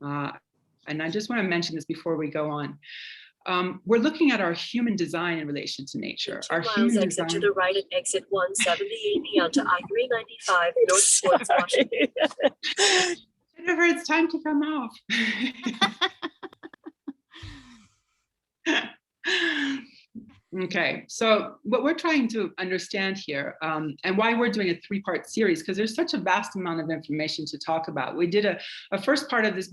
And I just want to mention this before we go on. We're looking at our human design in relation to nature. Our human exit design. to the right at exit 170 onto I-395 north towards Washington. Jennifer, it's time to come off. Okay, so what we're trying to understand here, and why we're doing a 3-part series, because there's such a vast amount of information to talk about. We did a first part of this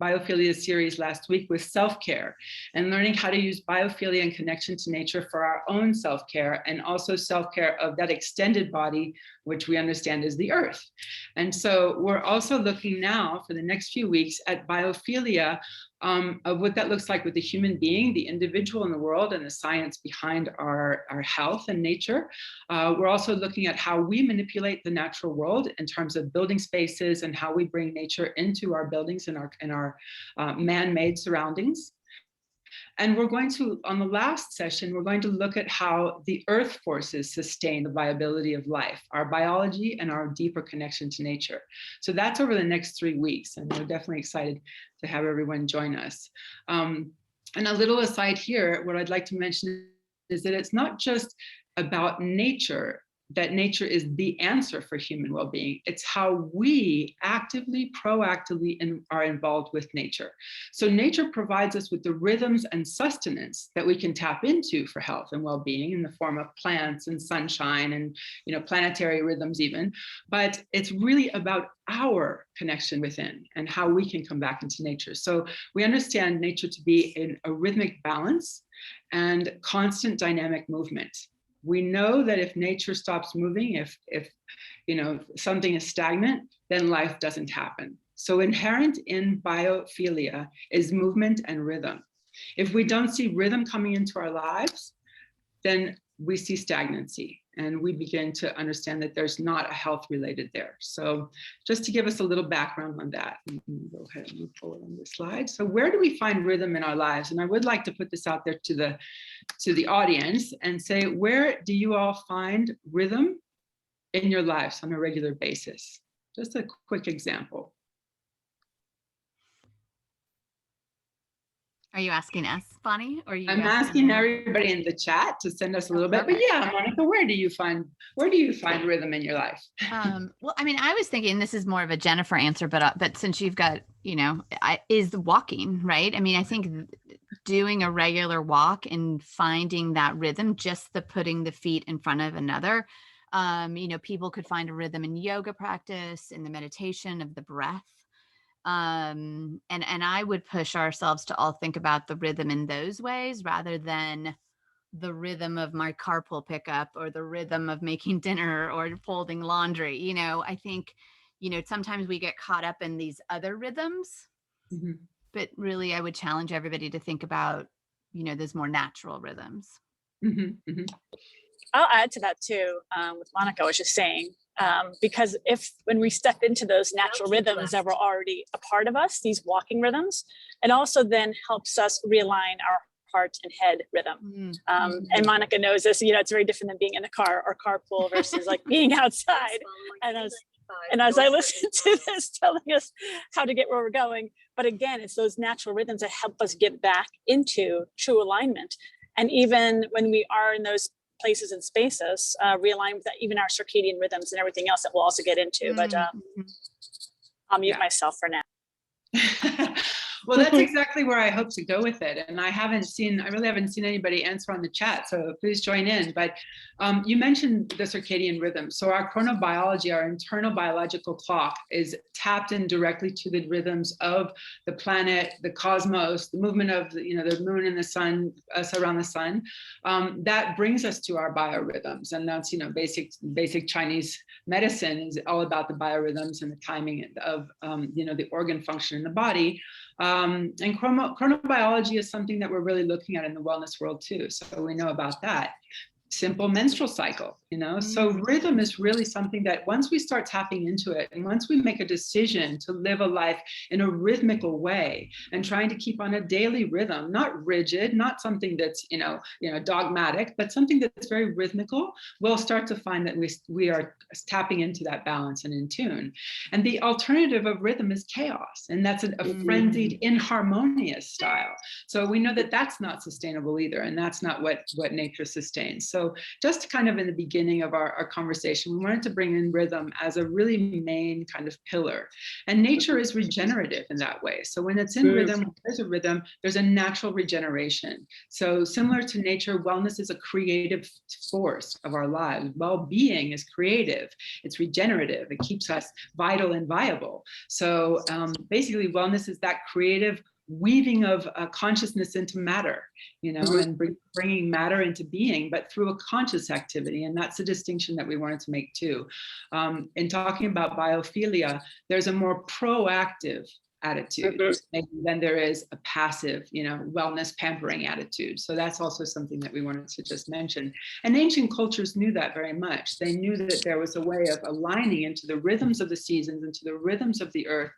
Biophilia series last week with self-care and learning how to use biophilia and connection to nature for our own self-care, and also self-care of that extended body, which we understand is the earth. And so we're also looking now for the next few weeks at biophilia, of what that looks like with the human being, the individual in the world, and the science behind our health and nature. We're also looking at how we manipulate the natural world in terms of building spaces and how we bring nature into our buildings and our man-made surroundings. And we're going to, on the last session, we're going to look at how the earth forces sustain the viability of life, our biology and our deeper connection to nature. So that's over the next 3 weeks, and we're definitely excited to have everyone join us. And a little aside here, what I'd like to mention is that it's not just about nature, that nature is the answer for human well-being. It's how we actively, proactively are involved with nature. So nature provides us with the rhythms and sustenance that we can tap into for health and well-being in the form of plants and sunshine and, planetary rhythms even. But it's really about our connection within and how we can come back into nature. So we understand nature to be in a rhythmic balance and constant dynamic movement. We know that if nature stops moving, if something is stagnant, then life doesn't happen. So inherent in biophilia is movement and rhythm. If we don't see rhythm coming into our lives, then we see stagnancy, and we begin to understand that there's not a health related there. So just to give us a little background on that, we can go ahead and move forward on this slide. So where do we find rhythm in our lives? And I would like to put this out there to the audience and say, where do you all find rhythm in your lives on a regular basis? Just a quick example. Are you asking us, Bonnie? Or I'm asking everybody in the chat to send us a little bit. But yeah, Monica, where do you find rhythm in your life? Well, I mean, I was thinking this is more of a Jennifer answer, but since you've got, is the walking, right? I mean, I think doing a regular walk and finding that rhythm, just the putting the feet in front of another. People could find a rhythm in yoga practice, in the meditation of the breath. And I would push ourselves to all think about the rhythm in those ways rather than the rhythm of my carpool pickup or the rhythm of making dinner or folding laundry. I think, sometimes we get caught up in these other rhythms, mm-hmm. But really I would challenge everybody to think about, those more natural rhythms. Mm-hmm. Mm-hmm. I'll add to that too, what Monica was just saying. Because when we step into those natural rhythms that were already a part of us, these walking rhythms, it also then helps us realign our heart and head rhythm. Mm-hmm. And Monica knows this, it's very different than being in a car or carpool versus like being outside. And as I listen to this telling us how to get where we're going, but again, it's those natural rhythms that help us get back into true alignment. And even when we are in those places and spaces, realign with that, even our circadian rhythms and everything else that we'll also get into. But I'll mute myself for now. Well, that's exactly where I hope to go with it. And I really haven't seen anybody answer on the chat, so please join in. But you mentioned the circadian rhythm. So our chronobiology, our internal biological clock, is tapped in directly to the rhythms of the planet, the cosmos, the movement of the moon and the sun, us around the sun. That brings us to our biorhythms. And that's, basic Chinese medicine is all about the biorhythms and the timing of, the organ function in the body. And chronobiology is something that we're really looking at in the wellness world too. So we know about that. simple menstrual cycle, so rhythm is really something that once we start tapping into it, and once we make a decision to live a life in a rhythmical way and trying to keep on a daily rhythm, not rigid, not something that's dogmatic, but something that's very rhythmical, we'll start to find that we are tapping into that balance and in tune. And the alternative of rhythm is chaos, and that's a frenzied, inharmonious style. So we know that that's not sustainable either, and that's not what nature sustains. So just kind of in the beginning of our conversation, we wanted to bring in rhythm as a really main kind of pillar. And nature is regenerative in that way. So when it's in rhythm, there's a natural regeneration. So similar to nature, wellness is a creative force of our lives. Well-being is creative. It's regenerative. It keeps us vital and viable. So basically, wellness is that creative weaving of consciousness into matter, and bringing matter into being, but through a conscious activity. And that's the distinction that we wanted to make too. In talking about biophilia, there's a more proactive attitude than there is a passive, wellness pampering attitude. So that's also something that we wanted to just mention. And ancient cultures knew that very much. They knew that there was a way of aligning into the rhythms of the seasons, into the rhythms of the earth,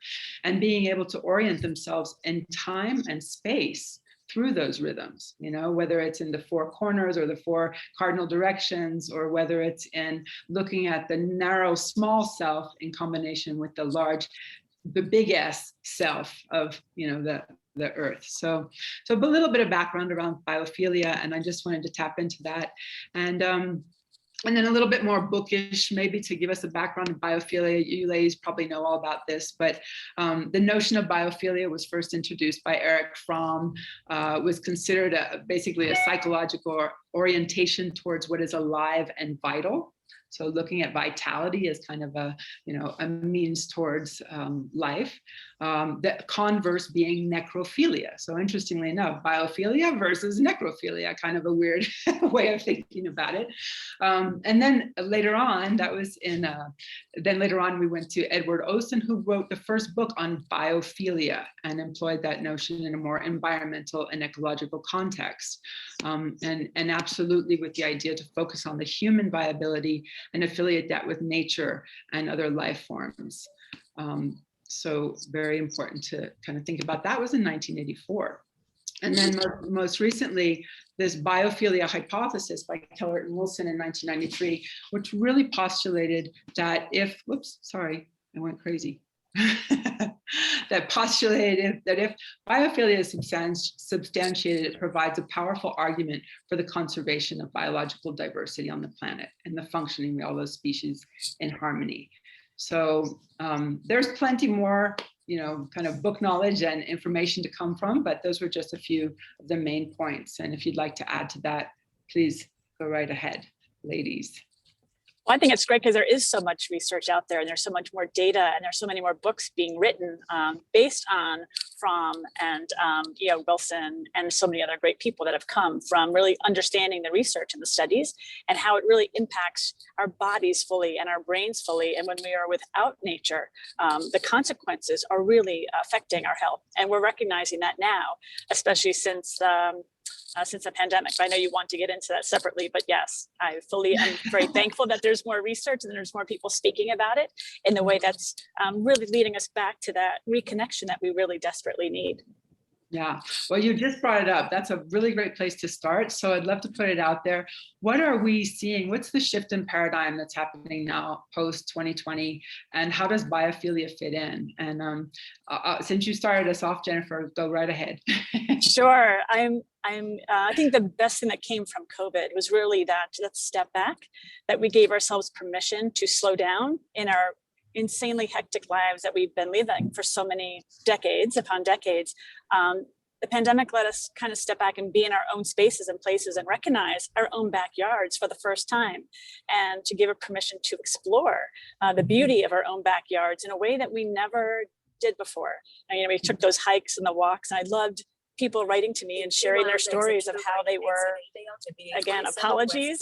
and being able to orient themselves in time and space through those rhythms, whether it's in the four corners or the four cardinal directions, or whether it's in looking at the narrow, small self in combination with the big S self of, the earth. So a little bit of background around biophilia, and I just wanted to tap into that. And then a little bit more bookish, maybe to give us a background of biophilia. You ladies probably know all about this, but the notion of biophilia was first introduced by Erich Fromm, was considered basically a psychological orientation towards what is alive and vital. So looking at vitality as kind of a means towards life. The converse being necrophilia. So interestingly enough, biophilia versus necrophilia, kind of a weird way of thinking about it. And then later on, we went to Edward Olsen, who wrote the first book on biophilia and employed that notion in a more environmental and ecological context. And absolutely with the idea to focus on the human viability and affiliate that with nature and other life forms. So very important to kind of think about. That was in 1984. And then most recently, this biophilia hypothesis by Keller and Wilson in 1993, which really postulated that if biophilia is substantiated, it provides a powerful argument for the conservation of biological diversity on the planet and the functioning of all those species in harmony. So there's plenty more, kind of book knowledge and information to come from, but those were just a few of the main points. And if you'd like to add to that, please go right ahead, ladies. Well, I think it's great because there is so much research out there, and there's so much more data, and there's so many more books being written based on Fromm and Wilson and so many other great people that have come from really understanding the research and the studies and how it really impacts our bodies fully and our brains fully. And when we are without nature, the consequences are really affecting our health. And we're recognizing that now, especially since the pandemic. I know you want to get into that separately, but yes, I'm very thankful that there's more research and there's more people speaking about it in the way that's really leading us back to that reconnection that we really desperately need. Yeah, well, you just brought it up. That's a really great place to start. So I'd love to put it out there. What are we seeing? What's the shift in paradigm that's happening now post 2020? And how does biophilia fit in? And since you started us off, Jennifer, go right ahead. Sure. I think the best thing that came from COVID was really that step back, that we gave ourselves permission to slow down in our insanely hectic lives that we've been living for so many decades upon decades. The pandemic let us kind of step back and be in our own spaces and places and recognize our own backyards for the first time, and to give a permission to explore the beauty of our own backyards in a way that we never did before. And, we took those hikes and the walks, and I loved people writing to me and sharing their stories of how they were, again, apologies,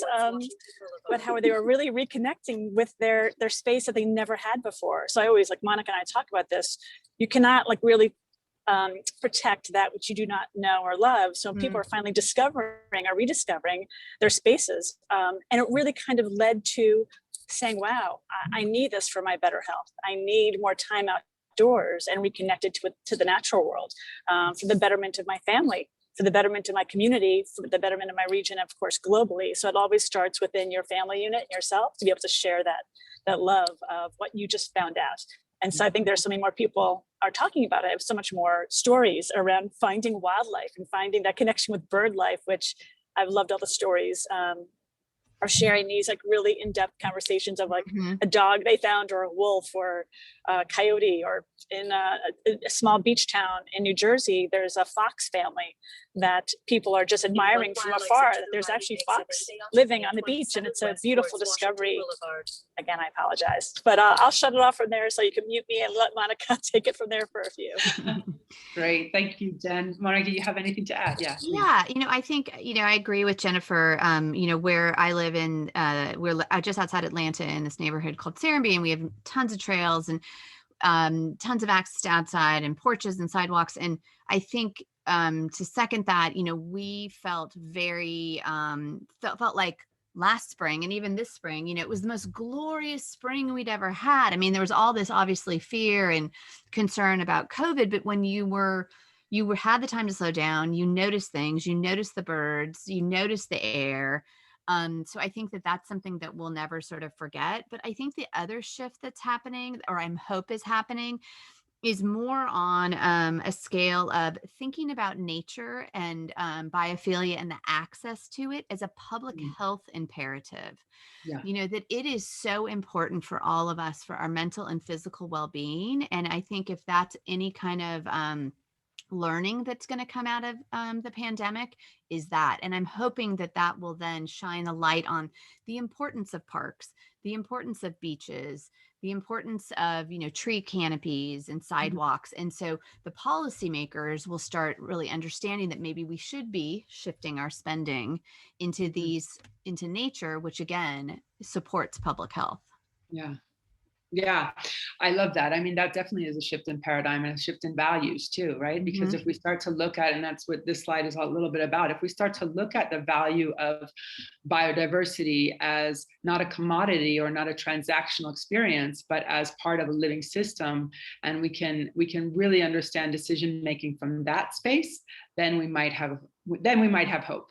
but how they were really reconnecting with their space that they never had before. So I always, like Monica and I talk about this, you cannot really protect that which you do not know or love. So people are finally discovering or rediscovering their spaces. And it really kind of led to saying, wow, I need this for my better health. I need more time outdoors and reconnected to the natural world, for the betterment of my family, for the betterment of my community, for the betterment of my region, of course, globally. So it always starts within your family unit, yourself, to be able to share that love of what you just found out. And so I think there's so many more people are talking about it. I have so much more stories around finding wildlife and finding that connection with bird life, which I've loved all the stories. Are sharing these like really in-depth conversations of like a dog they found, or a wolf, or a coyote, or in a small beach town in New Jersey, there's a fox family that people are just admiring from afar. There's actually fox living on the beach, and it's a beautiful discovery. Again, I apologize, but I'll shut it off from there so you can mute me and let Monica take it from there for a few. Great. Thank you, Jen. Monica, do you have anything to add? Yeah. Yeah. I think, I agree with Jennifer. Where I live in, we're just outside Atlanta in this neighborhood called Serenbe, and we have tons of trails and tons of access to outside and porches and sidewalks. And I think to second that, we felt very, felt like last spring and even this spring, it was the most glorious spring we'd ever had. I mean, there was all this obviously fear and concern about COVID, but when you had the time to slow down, you notice things, you notice the birds, you notice the air. So I think that that's something that we'll never sort of forget. But I think the other shift that's happening, or I hope is happening, is more on a scale of thinking about nature and biophilia and the access to it as a public health imperative. Yeah. That it is so important for all of us, for our mental and physical well-being. And I think if that's any kind of learning that's going to come out of the pandemic, is that. And I'm hoping that that will then shine a light on the importance of parks, the importance of beaches, the importance of, tree canopies and sidewalks. And so the policymakers will start really understanding that maybe we should be shifting our spending into into nature, which again supports public health. Yeah. Yeah, I love that. I mean, that definitely is a shift in paradigm and a shift in values too, right? Because if we start to look at, and that's what this slide is a little bit about, if we start to look at the value of biodiversity as not a commodity or not a transactional experience, but as part of a living system, and we can really understand decision making from that space, then we might have hope.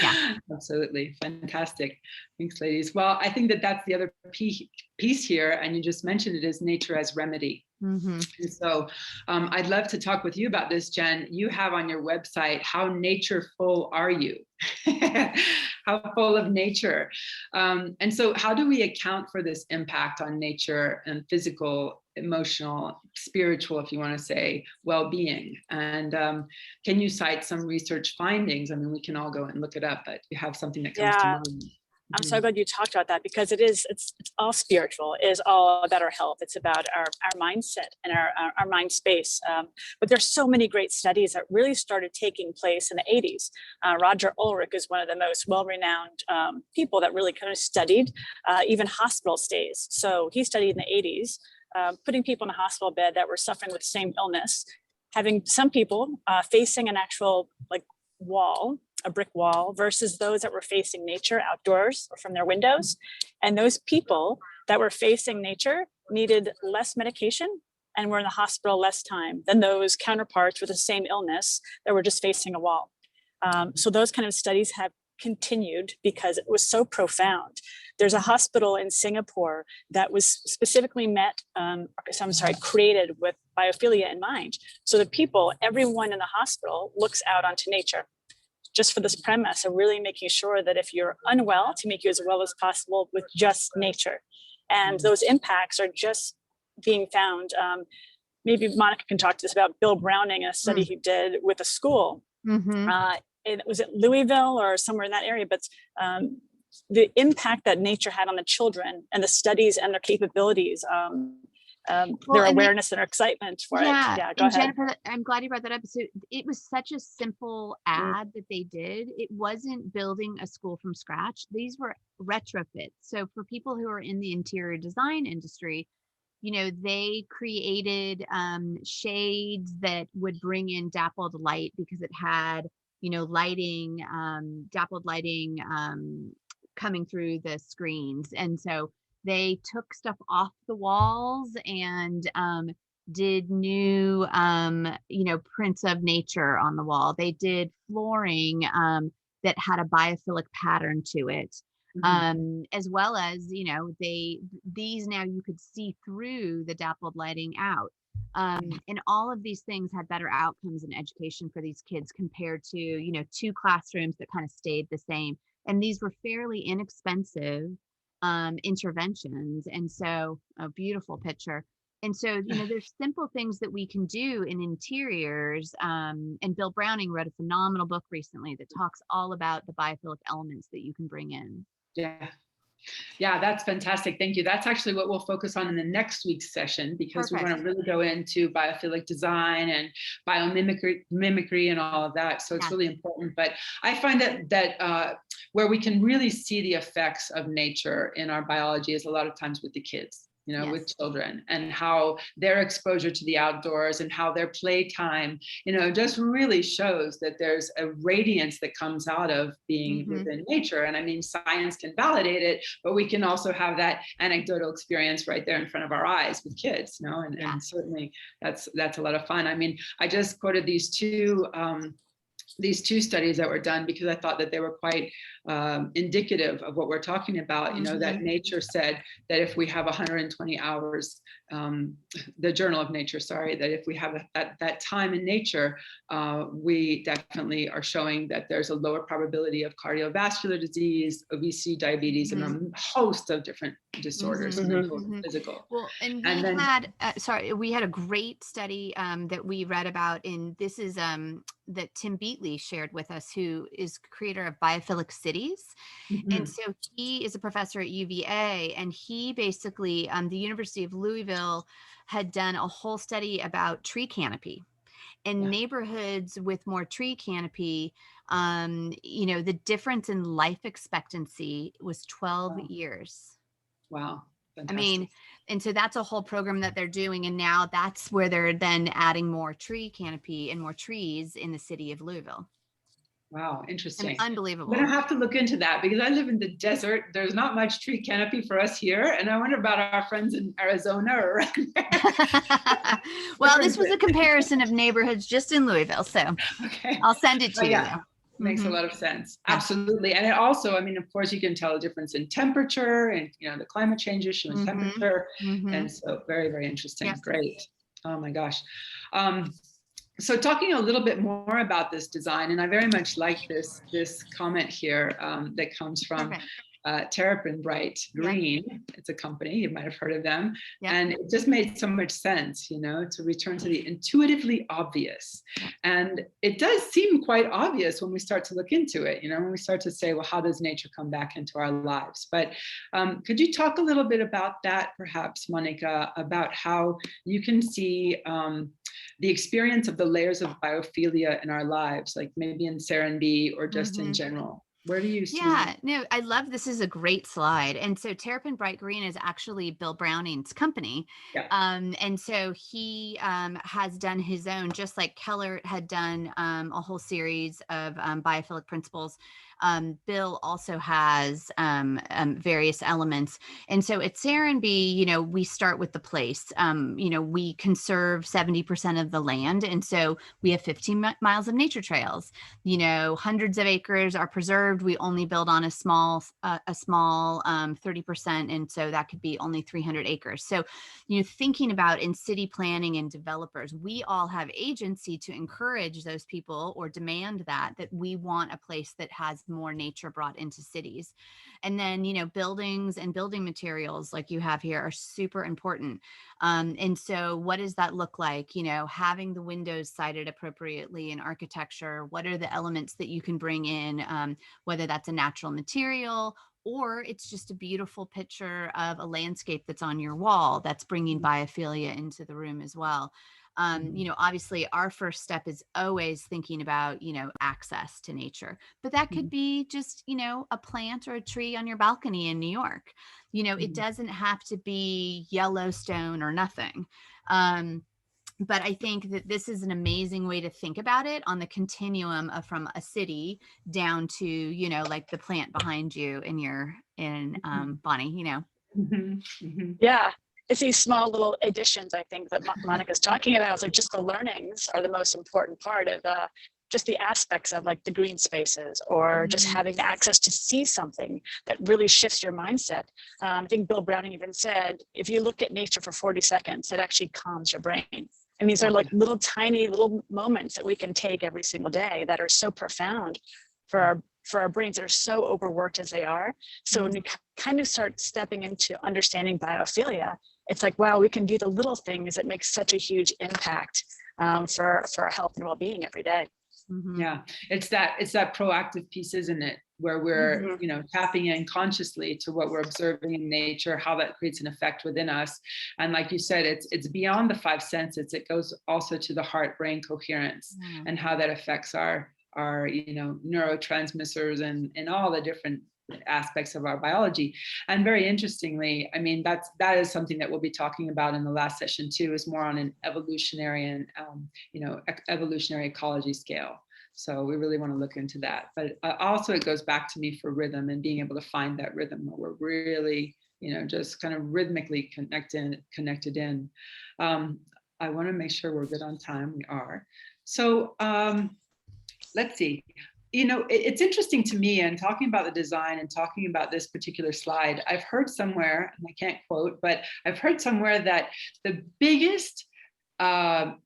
Yeah, absolutely. Fantastic. Thanks, ladies. Well, I think that that's the other piece here, and you just mentioned it, is nature as remedy. And so I'd love to talk with you about this, Jen. You have on your website, how natureful are you? How full of nature? And so how do we account for this impact on nature and physical, emotional, spiritual, if you want to say, well-being? And can you cite some research findings? I mean, we can all go and look it up, but you have something that comes to mind. I'm so glad you talked about that, because it's all spiritual. It is all about our health. It's about our mindset and our mind space. But there's so many great studies that really started taking place in the 80s. Roger Ulrich is one of the most well-renowned people that really kind of studied even hospital stays. So he studied in the 80s, putting people in a hospital bed that were suffering with the same illness, having some people facing an actual wall, a brick wall, versus those that were facing nature outdoors or from their windows. And those people that were facing nature needed less medication and were in the hospital less time than those counterparts with the same illness that were just facing a wall. So those kind of studies have continued because it was so profound. There's a hospital in Singapore that was specifically created with biophilia in mind. So the people, everyone in the hospital looks out onto nature, just for this premise of really making sure that if you're unwell, to make you as well as possible with just nature. And those impacts are just being found. Maybe Monica can talk to us about Bill Browning, a study he did with a school. Was it Louisville or somewhere in that area? But the impact that nature had on the children and the studies and their capabilities, their awareness and their excitement for it. Yeah, go ahead. Jennifer, I'm glad you brought that up. So it was such a simple ad that they did. It wasn't building a school from scratch. These were retrofits. So for people who are in the interior design industry, they created shades that would bring in dappled light because it had, lighting, dappled lighting coming through the screens. And so they took stuff off the walls and did new, prints of nature on the wall. They did flooring that had a biophilic pattern to it. As well as, these now you could see through the dappled lighting out. And all of these things had better outcomes in education for these kids compared to, 2 classrooms that kind of stayed the same. And these were fairly inexpensive interventions. And so a beautiful picture. And so, there's simple things that we can do in interiors. And Bill Browning wrote a phenomenal book recently that talks all about the biophilic elements that you can bring in. Yeah, that's fantastic. Thank you. That's actually what we'll focus on in the next week's session, because we want to really go into biophilic design and biomimicry and all of that. So it's really important. But I find that where we can really see the effects of nature in our biology is a lot of times with the kids. With children, and how their exposure to the outdoors and how their playtime, just really shows that there's a radiance that comes out of being within nature. And I mean, science can validate it, but we can also have that anecdotal experience right there in front of our eyes with kids, and certainly that's a lot of fun. I mean, I just quoted these two studies that were done because I thought that they were quite indicative of what we're talking about. That nature said that if we have 120 hours, the Journal of Nature, that if we have that time in nature, we definitely are showing that there's a lower probability of cardiovascular disease, obesity, diabetes, and a host of different disorders, mental, physical. Well, and we had a great study that we read about this is that Tim Beatley shared with us, who is creator of Biophilic Cities. And so he is a professor at UVA, and he basically, the University of Louisville had done a whole study about tree canopy. In neighborhoods with more tree canopy, the difference in life expectancy was 12 years. Wow. Fantastic. I mean, and so that's a whole program that they're doing. And now that's where they're then adding more tree canopy and more trees in the city of Louisville. Wow, interesting. And unbelievable. I'm going to have to look into that because I live in the desert. There's not much tree canopy for us here. And I wonder about our friends in Arizona or around there. Well, this was a comparison of neighborhoods just in Louisville. So I'll send it to you. Makes a lot of sense. Absolutely. And it also, I mean, of course, you can tell a difference in temperature and, the climate change issue and temperature. And so very, very interesting. Yeah. Great. Oh my gosh. So talking a little bit more about this design, and I very much like this comment here that comes from Terrapin Bright Green. It's a company, you might have heard of them. And it just made so much sense, to return to the intuitively obvious. And it does seem quite obvious when we start to look into it, when we start to say, well, how does nature come back into our lives? But could you talk a little bit about that, perhaps, Monica, about how you can see the experience of the layers of biophilia in our lives, like maybe in Serenbe or just in general? Where do you see? Yeah, no, I love this. Is a great slide. And so Terrapin Bright Green is actually Bill Browning's company. And so he has done his own, just like Keller had done a whole series of biophilic principles. Bill also has various elements. And so at Serenbe, we start with the place. We conserve 70% of the land. And so we have 15 miles of nature trails. Hundreds of acres are preserved. We only build on a small 30%. And so that could be only 300 acres. So, thinking about in city planning and developers, we all have agency to encourage those people or demand that we want a place that has more nature brought into cities. And then, buildings and building materials like you have here are super important. And so what does that look like? Having the windows sited appropriately in architecture, what are the elements that you can bring in, whether that's a natural material or it's just a beautiful picture of a landscape that's on your wall that's bringing biophilia into the room as well. Obviously our first step is always thinking about, access to nature, but that could be just, a plant or a tree on your balcony in New York. It doesn't have to be Yellowstone or nothing. But I think that this is an amazing way to think about it on the continuum of from a city down to, like the plant behind you in Bonnie, Yeah. It's these small little additions, I think, that Monica's talking about. So just the learnings are the most important part of just the aspects of like the green spaces, or just having access to see something that really shifts your mindset. I think Bill Browning even said, if you look at nature for 40 seconds, it actually calms your brain. And these are like little tiny little moments that we can take every single day that are so profound for our brains that are so overworked as they are. So when we kind of start stepping into understanding biophilia, it's like, wow, we can do the little things that make such a huge impact for our health and well-being every day. Yeah, it's that proactive piece, isn't it? Where we're, tapping in consciously to what we're observing in nature, how that creates an effect within us. And like you said, it's beyond the five senses. It goes also to the heart-brain coherence and how that affects our neurotransmitters and all the different aspects of our biology. And very interestingly, I mean, that is something that we'll be talking about in the last session too, is more on an evolutionary and evolutionary ecology scale. So we really want to look into that. But also it goes back to me for rhythm and being able to find that rhythm where we're really, just kind of rhythmically connected in. I want to make sure we're good on time. We are. So let's see. It's interesting to me, and talking about the design and talking about this particular slide, I've heard somewhere, and I can't quote, but I've heard somewhere that the biggest, the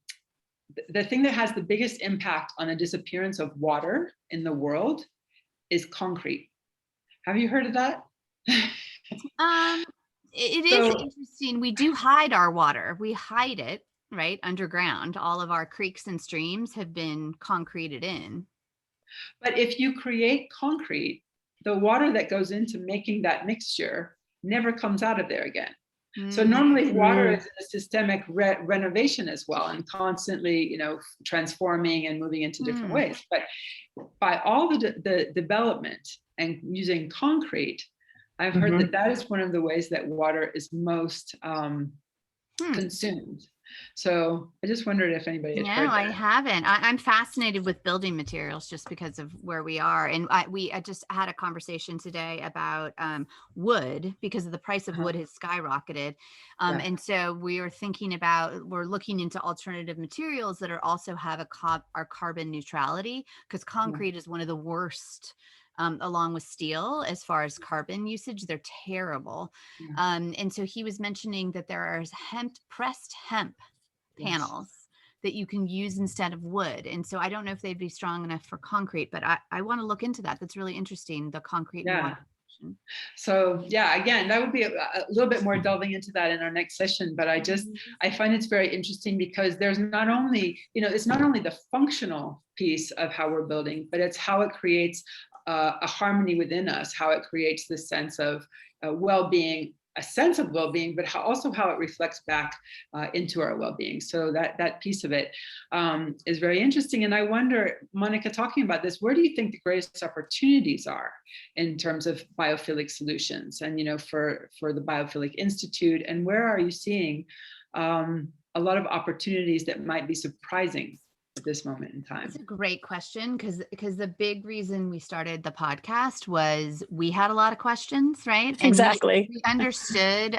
thing that has the biggest impact on the disappearance of water in the world is concrete. Have you heard of that? It is interesting. We do hide our water. We hide it, right, underground. All of our creeks and streams have been concreted in. But if you create concrete, the water that goes into making that mixture never comes out of there again. So normally water is in a systemic renovation as well, and constantly, transforming and moving into different ways. But by all the development and using concrete, I've heard that is one of the ways that water is most consumed. So I just wondered if anybody had heard that. I haven't. I'm fascinated with building materials just because of where we are. And I just had a conversation today about wood, because of the price of wood has skyrocketed. And so we're looking into alternative materials that are also have our carbon neutrality, because concrete is one of the worst, along with steel, as far as carbon usage. They're terrible. And so he was mentioning that there are pressed hemp panels that you can use instead of wood. And so I don't know if they'd be strong enough for concrete, but I want to look into that. That's really interesting, the concrete. So again, that would be a little bit more delving into that in our next session. But I find it's very interesting, because there's not only, it's not only the functional piece of how we're building, but it's how it creates a harmony within us, how it creates this sense of well-being, a sense of well-being, but also how it reflects back into our well-being. So that piece of it is very interesting. And I wonder, Monica, talking about this, where do you think the greatest opportunities are in terms of biophilic solutions and, for the Biophilic Institute, and where are you seeing a lot of opportunities that might be surprising at this moment in time? That's a great question, because the big reason we started the podcast was we had a lot of questions, right? And exactly. We understood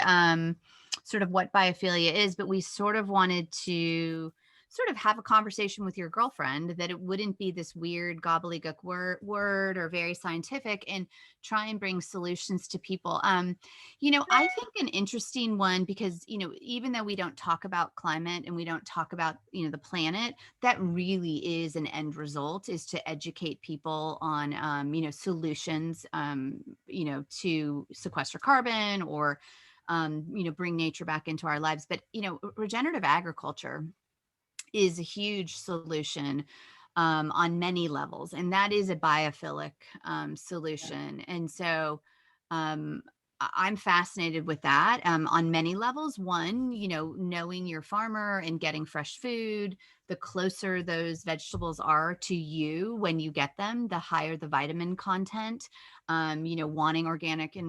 sort of what biophilia is, but we sort of wanted to sort of have a conversation with your girlfriend, that it wouldn't be this weird gobbledygook word or very scientific, and try and bring solutions to people. I think an interesting one, because, even though we don't talk about climate and we don't talk about, the planet, that really is an end result, is to educate people on, solutions, to sequester carbon, or, bring nature back into our lives. But, regenerative agriculture is a huge solution on many levels, and that is a biophilic solution. And so I'm fascinated with that on many levels. One, knowing your farmer and getting fresh food, the closer those vegetables are to you when you get them, the higher the vitamin content. Wanting organic and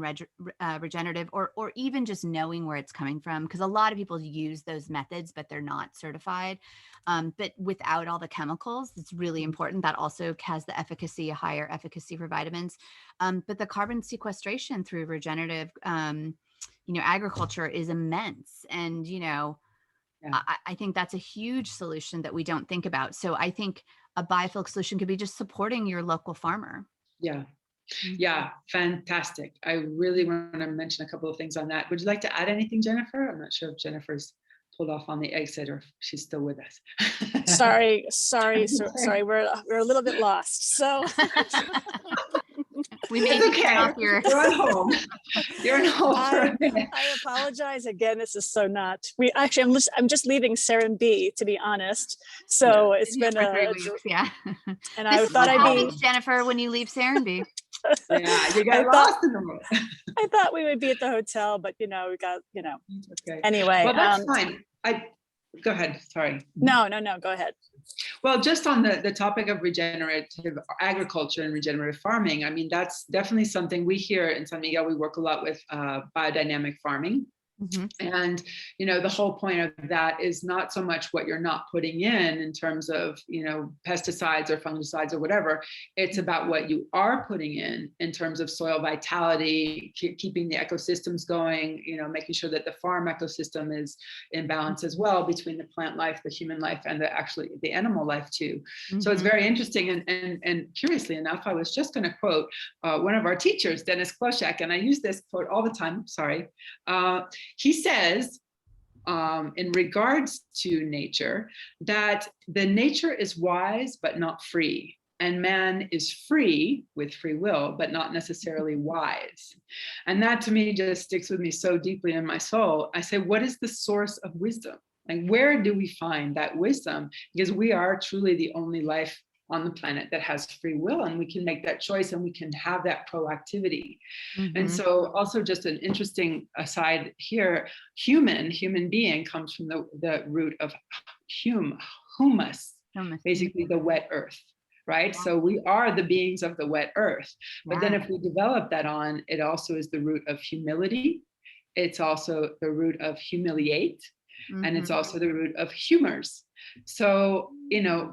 regenerative, or even just knowing where it's coming from, because a lot of people use those methods, but they're not certified. But without all the chemicals, it's really important. That also has the efficacy, a higher efficacy for vitamins. But the carbon sequestration through regenerative, agriculture is immense. And, I think that's a huge solution that we don't think about. So I think a biophilic solution could be just supporting your local farmer. Yeah. Yeah, fantastic. I really want to mention a couple of things on that. Would you like to add anything, Jennifer? I'm not sure if Jennifer's pulled off on the exit or if she's still with us. Sorry. We're a little bit lost. So we made it's okay. You're at home. You're at home for a minute. I apologize again. This is so not. I'm just leaving Saren B, to be honest. So it's been a 3 weeks, yeah. And I thought I'd be Jennifer when you leave Saren B. Yeah, you got lost in the world. I thought we would be at the hotel, but we got Okay. Anyway, well, that's fine. Go ahead. Sorry. No, go ahead. Well, just on the topic of regenerative agriculture and regenerative farming, I mean, that's definitely something we hear in San Miguel. We work a lot with biodynamic farming. Mm-hmm. And, the whole point of that is not so much what you're not putting in terms of, pesticides or fungicides or whatever. It's about what you are putting in terms of soil vitality, keeping the ecosystems going, making sure that the farm ecosystem is in balance as well between the plant life, the human life, and the animal life too. Mm-hmm. So it's very interesting. And curiously enough, I was just going to quote one of our teachers, Dennis Kloschak, and I use this quote all the time. Sorry. He says, in regards to nature, that the nature is wise, but not free. And man is free with free will, but not necessarily wise. And that to me just sticks with me so deeply in my soul. I say, what is the source of wisdom? Like, where do we find that wisdom? Because we are truly the only life on the planet that has free will, and we can make that choice and we can have that proactivity. Mm-hmm. And so also just an interesting aside here, human being comes from the root of humus, basically the wet earth, right? Yeah. So we are the beings of the wet earth. But then if we develop that on, it also is the root of humility. It's also the root of humiliate. Mm-hmm. And it's also the root of humors. So,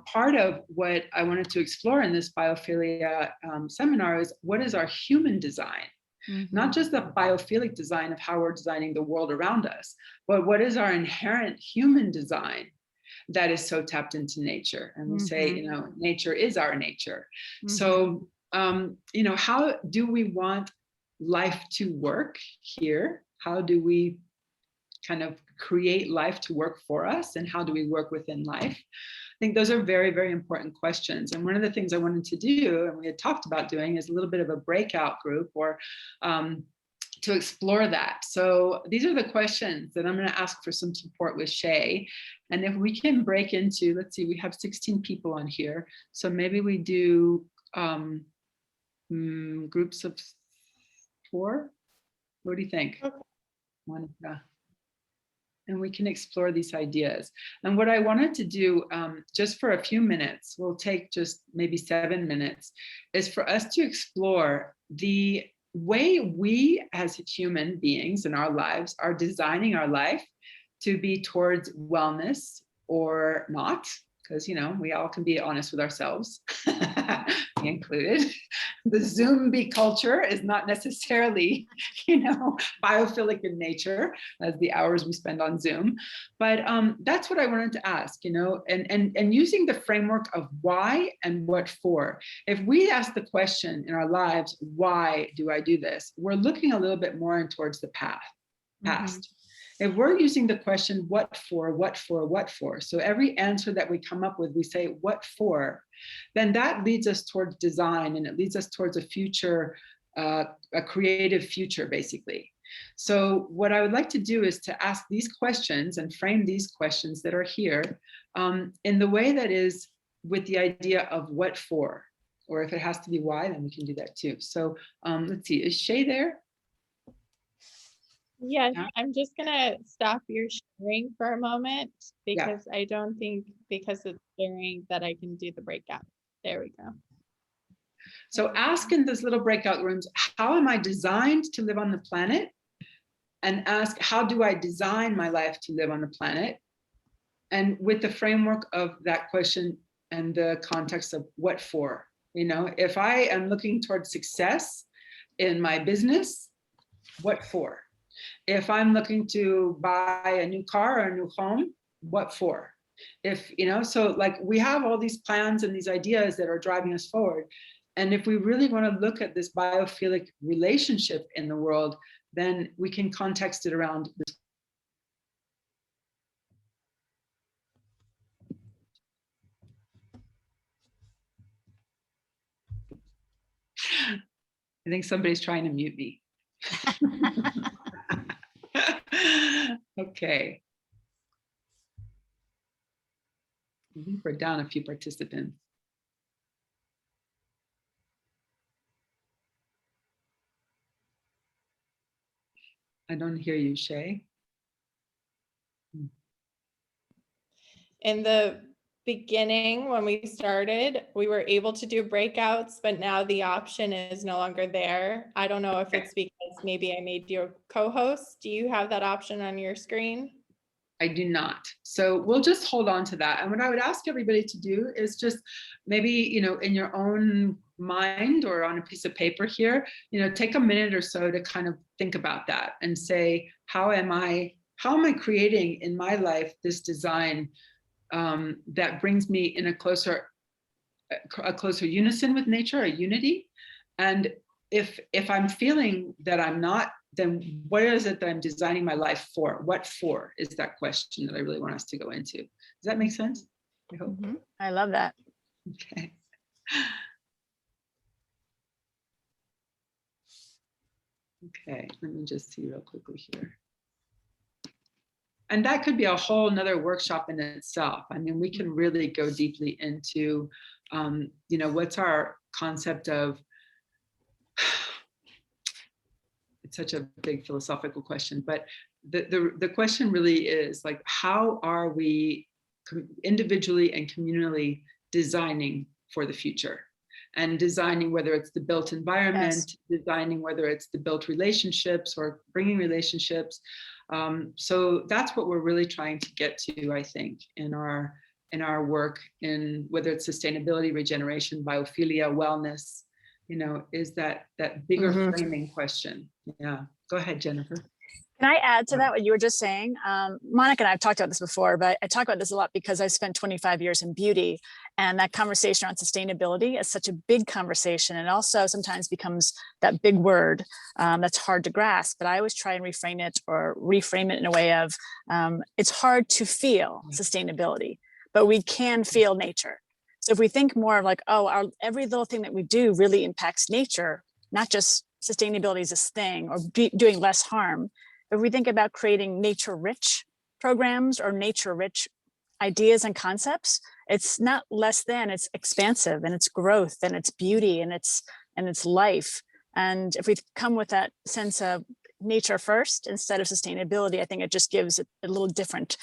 part of what I wanted to explore in this biophilia seminar is what is our human design? Mm-hmm. Not just the biophilic design of how we're designing the world around us, but what is our inherent human design that is so tapped into nature? And we say, nature is our nature. Mm-hmm. So, how do we want life to work here? How do we kind of create life to work for us, and how do we work within life? I think those are very, very important questions. And one of the things I wanted to do, and we had talked about doing, is a little bit of a breakout group or to explore that. So these are the questions that I'm going to ask for some support with Shay. And if we can break into, let's see, we have 16 people on here. So maybe we do groups of 4. What do you think? Okay. And we can explore these ideas. And what I wanted to do, just for a few minutes, we'll take just maybe 7 minutes, is for us to explore the way we as human beings in our lives are designing our life to be towards wellness or not. Because, we all can be honest with ourselves, me included. The Zombie culture is not necessarily, biophilic in nature as the hours we spend on Zoom. But that's what I wanted to ask, and using the framework of why and what for. If we ask the question in our lives, why do I do this? We're looking a little bit more in towards the past. Mm-hmm. If we're using the question, what for? So every answer that we come up with, we say, what for? Then that leads us towards design, and it leads us towards a future, a creative future, basically. So what I would like to do is to ask these questions and frame these questions that are here in the way that is with the idea of what for, or if it has to be why, then we can do that too. So let's see, is Shay there? Yes, Yeah. I'm just gonna stop your sharing for a moment Yeah. because I don't think because it's sharing that I can do the breakout. There we go. So ask in those little breakout rooms, how am I designed to live on the planet? And ask, how do I design my life to live on the planet? And with the framework of that question and the context of what for, if I am looking towards success in my business, what for? If I'm looking to buy a new car or a new home, what for? If, so like we have all these plans and these ideas that are driving us forward. And if we really want to look at this biophilic relationship in the world, then we can context it around this. I think somebody's trying to mute me. Okay. I think we're down a few participants. I don't hear you, Shay. In the beginning, when we started, we were able to do breakouts, but now the option is no longer there. I don't know if it's because maybe I made you a co-host. Do you have that option on your screen? I do not. So we'll just hold on to that. And what I would ask everybody to do is just maybe, in your own mind or on a piece of paper here, take a minute or so to kind of think about that and say, how am I creating in my life this design that brings me in a closer unison with nature, a unity? And if I'm feeling that I'm not, then what is it that I'm designing my life for? What for is that question that I really want us to go into. Does that make sense? I hope. Mm-hmm. I love that. Okay. Okay, let me just see real quickly here. And that could be a whole nother workshop in itself. I mean, we can really go deeply into, what's our concept of, it's such a big philosophical question, but the question really is like, how are we individually and communally designing for the future? And designing whether it's the built environment, yes. Designing whether it's the built relationships or bringing relationships. So that's what we're really trying to get to, I think, in our work, in whether it's sustainability, regeneration, biophilia, wellness, is that bigger framing question. Yeah, go ahead, Jennifer. Can I add to that what you were just saying? Monica and I have talked about this before, but I talk about this a lot because I spent 25 years in beauty, and that conversation around sustainability is such a big conversation, and also sometimes becomes that big word that's hard to grasp. But I always try and reframe it in a way of it's hard to feel sustainability, but we can feel nature. So if we think more of like, every little thing that we do really impacts nature, not just sustainability is this thing or doing less harm. If we think about creating nature-rich programs or nature-rich ideas and concepts, it's not less than, it's expansive, and it's growth, and it's beauty, and it's life. And if we come with that sense of nature first instead of sustainability, I think it just gives a little different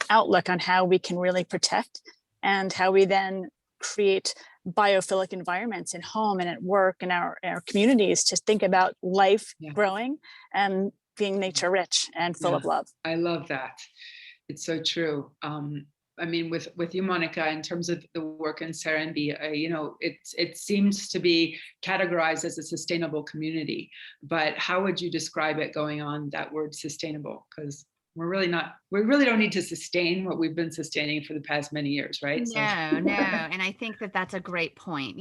outlook on how we can really protect and how we then create biophilic environments in home and at work and our communities to think about life growing and being nature rich and full of love. I love that. It's so true. I mean, with you, Monica, in terms of the work in Serenbe, it seems to be categorized as a sustainable community, but how would you describe it going on that word sustainable? Because we really don't need to sustain what we've been sustaining for the past many years, right? No. And I think that that's a great point.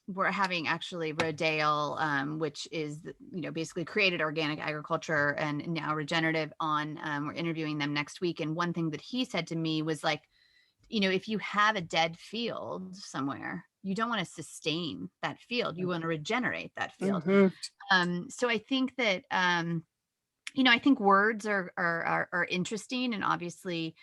We're having actually Rodale, which is, basically created organic agriculture and now regenerative on, we're interviewing them next week. And one thing that he said to me was like, if you have a dead field somewhere, you don't want to sustain that field. You want to regenerate that field. So I think that, I think words are interesting, and obviously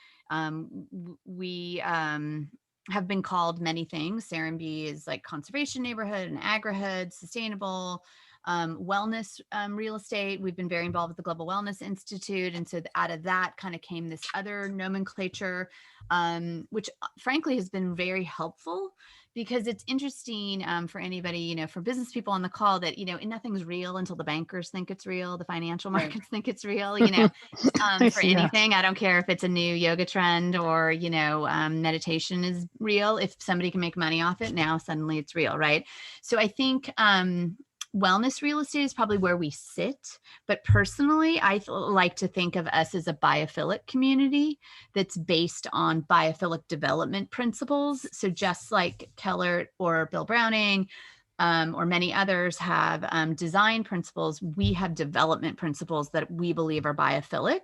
we have been called many things. Serenbe is like conservation neighborhood and agrihood, sustainable. wellness real estate. We've been very involved with the Global Wellness Institute. And so out of that kind of came this other nomenclature, which frankly has been very helpful, because it's interesting for anybody, for business people on the call, that, nothing's real until the bankers think it's real, the financial markets think it's real, for anything. I don't care if it's a new yoga trend or, meditation is real. If somebody can make money off it, now suddenly it's real, right? So I think wellness real estate is probably where we sit. But personally, I like to think of us as a biophilic community that's based on biophilic development principles. So just like Keller or Bill Browning, or many others have design principles, we have development principles that we believe are biophilic.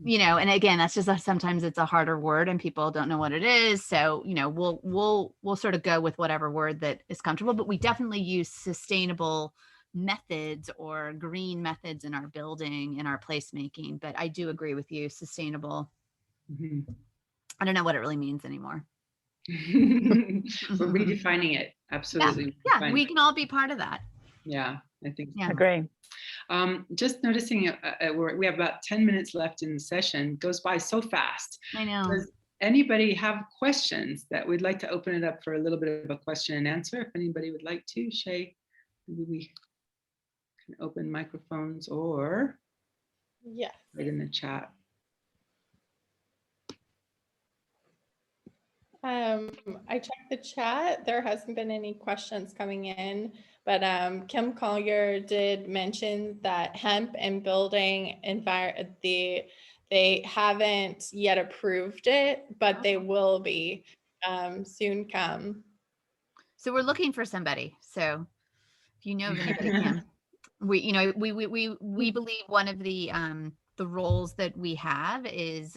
And again, that's just sometimes it's a harder word and people don't know what it is. So, we'll sort of go with whatever word that is comfortable, but we definitely use sustainable methods or green methods in our building, in our placemaking. But I do agree with you, sustainable. Mm-hmm. I don't know what it really means anymore. We're redefining it. Absolutely. Yeah, we can all be part of that. Yeah, I think so. Yeah. Agree. Just noticing we have about 10 minutes left in the session. It goes by so fast. I know. Does anybody have questions that we'd like to open it up for a little bit of a question and answer? If anybody would like to, Shay, maybe we can open microphones or right in the chat. I checked the chat. There hasn't been any questions coming in, but Kim Collier did mention that hemp and building they haven't yet approved it, but they will be soon come. So we're looking for somebody. So if you know of anybody, Kim, we believe one of the roles that we have is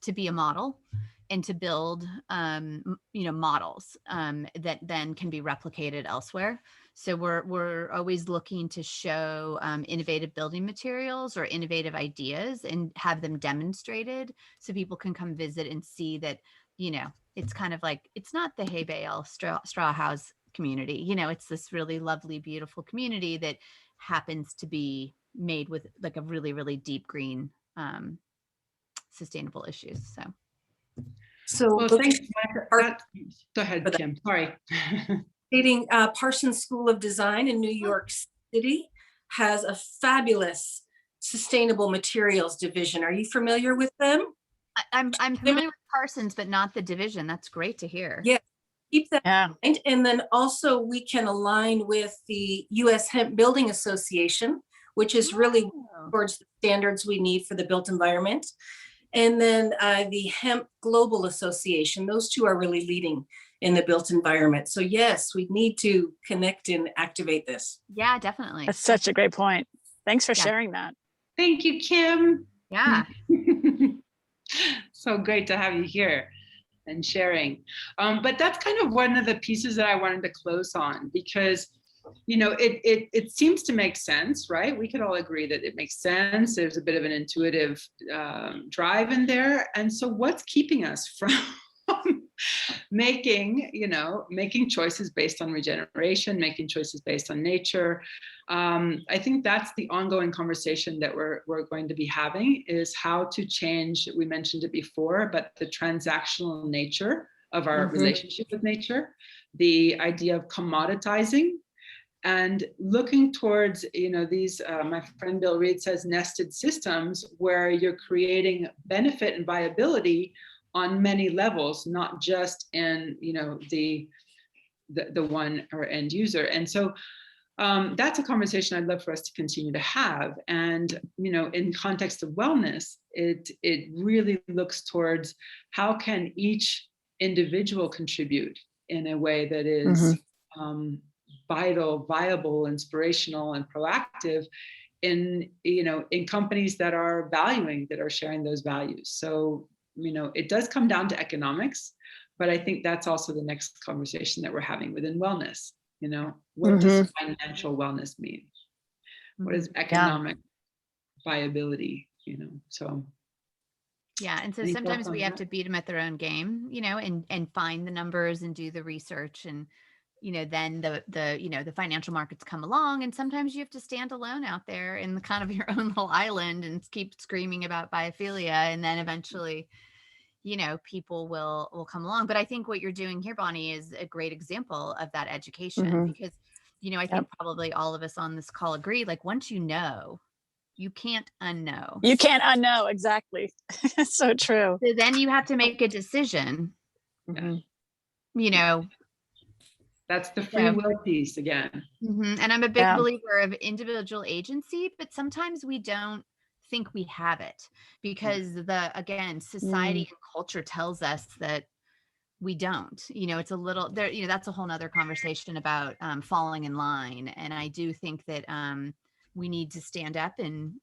to be a model and to build, models that then can be replicated elsewhere. So we're always looking to show innovative building materials or innovative ideas and have them demonstrated so people can come visit and see that, it's kind of like, it's not the hay bale straw house community. It's this really lovely, beautiful community that happens to be made with like a really, really deep green, sustainable issues. So well, thanks. Go ahead, Kim. Sorry. Parsons School of Design in New York City has a fabulous sustainable materials division. Are you familiar with them? I'm familiar with Parsons, but not the division. That's great to hear. Yeah, keep that in mind. And then also we can align with the U.S. Hemp Building Association, which is really towards the standards we need for the built environment. And then the Hemp Global Association, those two are really leading in the built environment. So yes, we need to connect and activate this. Yeah, definitely. That's such a great point. Thanks for sharing that. Thank you, Kim. Yeah. So great to have you here and sharing. But that's kind of one of the pieces that I wanted to close on, because it seems to make sense, right? We could all agree that it makes sense. There's a bit of an intuitive drive in there. And so what's keeping us from making choices based on regeneration, making choices based on nature? I think that's the ongoing conversation that we're going to be having, is how to change, we mentioned it before, but the transactional nature of our relationship with nature, the idea of commoditizing, and looking towards, these, my friend Bill Reed says, nested systems where you're creating benefit and viability on many levels, not just in, the one or end user. And so that's a conversation I'd love for us to continue to have. And, in context of wellness, it really looks towards how can each individual contribute in a way that is vital, viable, inspirational, and proactive in companies that are sharing those values. So, it does come down to economics, but I think that's also the next conversation that we're having within wellness. What does financial wellness mean? What is economic viability? So. Yeah. And so sometimes we have to beat them at their own game, and find the numbers and do the research and then the financial markets come along, and sometimes you have to stand alone out there in the kind of your own little island and keep screaming about biophilia. And then eventually, people will come along. But I think what you're doing here, Bonnie, is a great example of that education, because, I think probably all of us on this call agree, like, once you know, you can't unknow. You can't unknow. Exactly. It's so true. So then you have to make a decision, That's the free will piece again. And I'm a big believer of individual agency, but sometimes we don't think we have it because society and culture tells us that we don't. It's a little there, that's a whole nother conversation about falling in line. And I do think that we need to stand up and,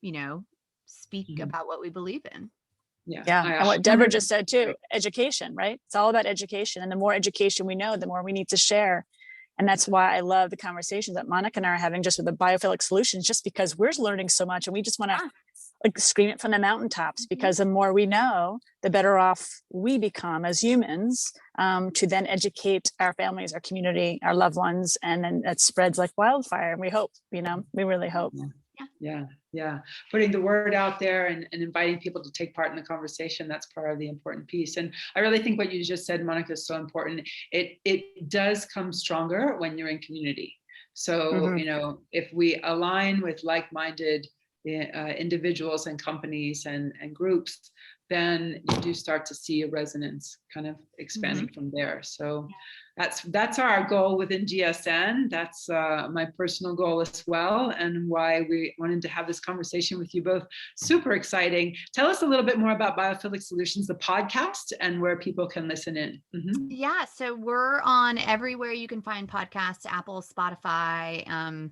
speak about what we believe in. Yeah. And what Deborah just said too, education, right? It's all about education. And the more education we know, the more we need to share. And that's why I love the conversations that Monica and I are having just with the Biophilic Solutions, just because we're learning so much and we just want to scream it from the mountaintops, because the more we know, the better off we become as humans, to then educate our families, our community, our loved ones. And then it spreads like wildfire. And we hope, we really hope. Yeah. Putting the word out there and inviting people to take part in the conversation. That's part of the important piece. And I really think what you just said, Monica, is so important. It does come stronger when you're in community. So, if we align with like-minded individuals and companies and groups, then you do start to see a resonance kind of expanding from there. So that's our goal within GSN. That's my personal goal as well, and why we wanted to have this conversation with you both. Super exciting. Tell us a little bit more about Biophilic Solutions, the podcast, and where people can listen in. Yeah, so we're on everywhere you can find podcasts: Apple, Spotify,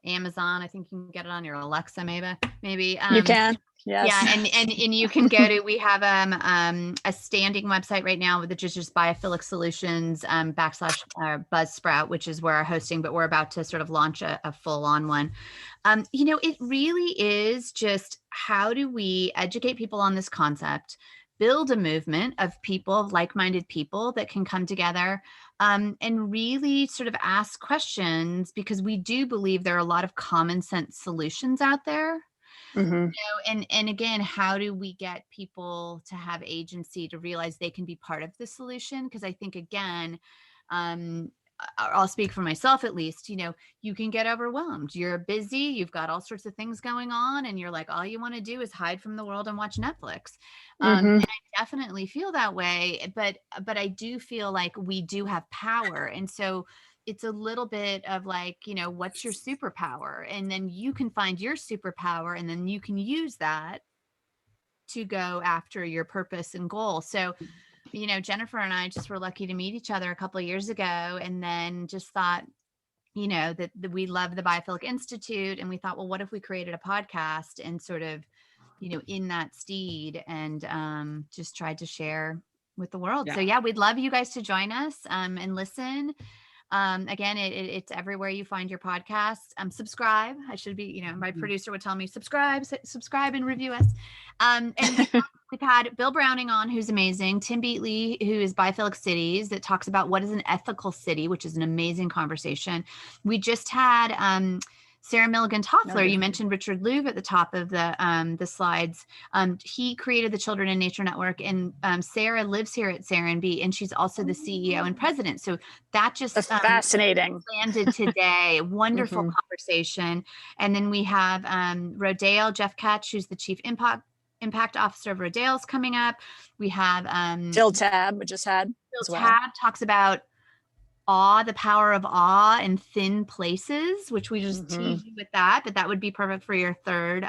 Amazon. I think you can get it on your Alexa, maybe. You can. Yes. Yeah, and you can go to, we have a standing website right now, which is just Biophilic Solutions / Buzzsprout, which is where our hosting, but we're about to sort of launch a full-on one. It really is just, how do we educate people on this concept, build a movement of people, of like-minded people that can come together, and really sort of ask questions, because we do believe there are a lot of common sense solutions out there. And again, how do we get people to have agency, to realize they can be part of the solution? Because I think, again, I'll speak for myself at least, you can get overwhelmed. You're busy, you've got all sorts of things going on, and you're like, all you want to do is hide from the world and watch Netflix. And I definitely feel that way, but I do feel like we do have power. And so it's a little bit of like, what's your superpower? And then you can find your superpower, and then you can use that to go after your purpose and goal. So, Jennifer and I just were lucky to meet each other a couple of years ago, and then just thought, that we love the Biophilic Institute. And we thought, well, what if we created a podcast and sort of, in that steed, and just tried to share with the world. So yeah, we'd love you guys to join us and listen. Again, it's everywhere you find your podcasts. Subscribe. I should be, my producer would tell me, subscribe and review us. And we've had Bill Browning on, who's amazing. Tim Beatley, who is Biophilic Cities, that talks about what is an ethical city, which is an amazing conversation. We just had Sarah Milligan-Toffler. You mentioned Richard Louv at the top of the slides. He created the Children in Nature Network, and Sarah lives here at Serenbe, and she's also the CEO and president. So that just that's fascinating. Landed today. Wonderful conversation. And then we have Rodale, Jeff Ketch, who's the Chief Impact Officer of Rodale's coming up. We have Jill Tabb, we just had. Jill Tabb talks about awe, the power of awe in thin places, which we just tease you with that, but that would be perfect for your third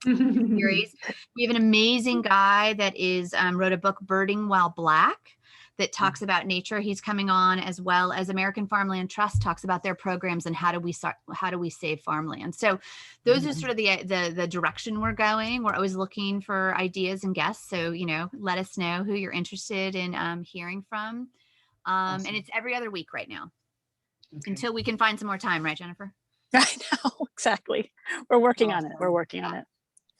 series. We have an amazing guy that wrote a book, Birding While Black, that talks about nature. He's coming on, as well as American Farmland Trust talks about their programs and how do we save farmland. So those are sort of the direction we're going. We're always looking for ideas and guests. So, let us know who you're interested in hearing from. Awesome. And it's every other week right now, until we can find some more time, right, Jennifer? I know, exactly. We're working on it. We're working on it.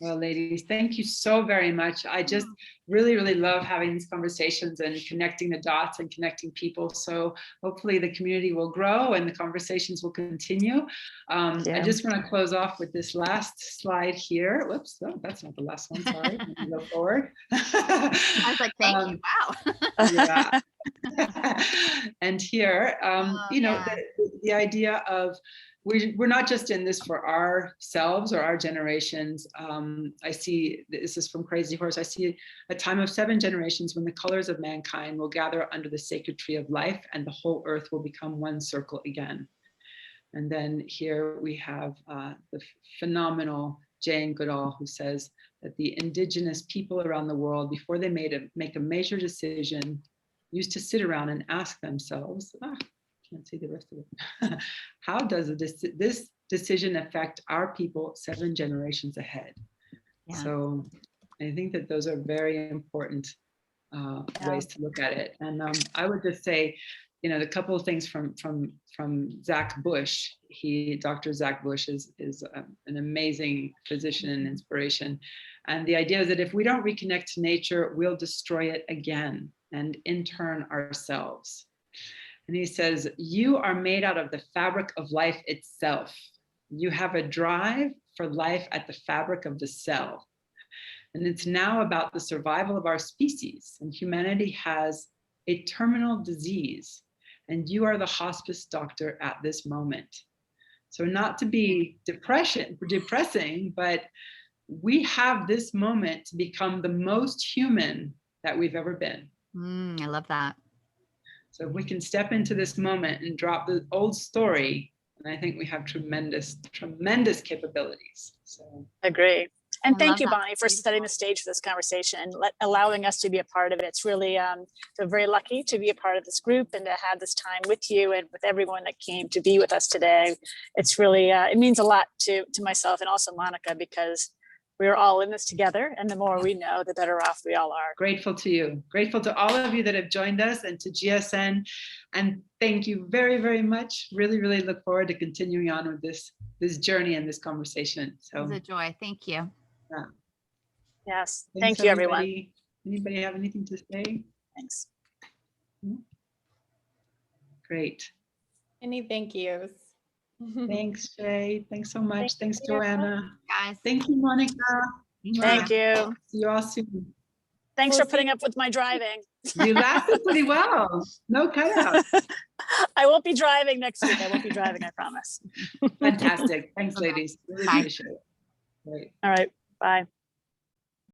Well, ladies, thank you so very much. I just really, really love having these conversations and connecting the dots and connecting people. So hopefully the community will grow and the conversations will continue. I just want to close off with this last slide here. Whoops, oh, that's not the last one, sorry. Go forward. I was like, thank you, wow. Yeah. And here, you know, the idea of we're not just in this for ourselves or our generations. I see, this is from Crazy Horse, I see a time of 7 generations when the colors of mankind will gather under the sacred tree of life and the whole earth will become one circle again. And then here we have the phenomenal Jane Goodall, who says that the indigenous people around the world, before they make a major decision, used to sit around and ask themselves, can't see the rest of it. How does this decision affect our people 7 generations ahead? Yeah. So I think that those are very important ways to look at it. And I would just say, you know, the couple of things from Zach Bush. Dr. Zach Bush is an amazing physician and inspiration. And the idea is that if we don't reconnect to nature, we'll destroy it again, and in turn ourselves. And he says, you are made out of the fabric of life itself. You have a drive for life at the fabric of the cell. And it's now about the survival of our species. And humanity has a terminal disease. And you are the hospice doctor at this moment. So not to be depressing, but we have this moment to become the most human that we've ever been. I love that. So if we can step into this moment and drop the old story, and I think we have tremendous, tremendous capabilities. So agree. And thank you, Bonnie, for setting the stage for this conversation and allowing us to be a part of it. It's really, we're very lucky to be a part of this group and to have this time with you and with everyone that came to be with us today. It's really, it means a lot to myself and also Monica, because we're all in this together, and the more we know, the better off we all are. Grateful to you. Grateful to all of you that have joined us, and to GSN. And thank you very, very much. Really, really look forward to continuing on with this journey and this conversation. So it was a joy. Thank you. Yeah. Yes. Thanks, thank you, everyone. Anybody have anything to say? Thanks. Great. Any thank yous? Thanks, Shay. Thanks so much. Thanks, Joanna. Guys. Thank you, Monica. Thank you. See you all soon. Thanks for putting up with my driving. You lasted pretty well. No cutouts. I won't be driving next week. I won't be driving, I promise. Fantastic. Thanks, ladies. Really appreciate it. Great. All right. Bye.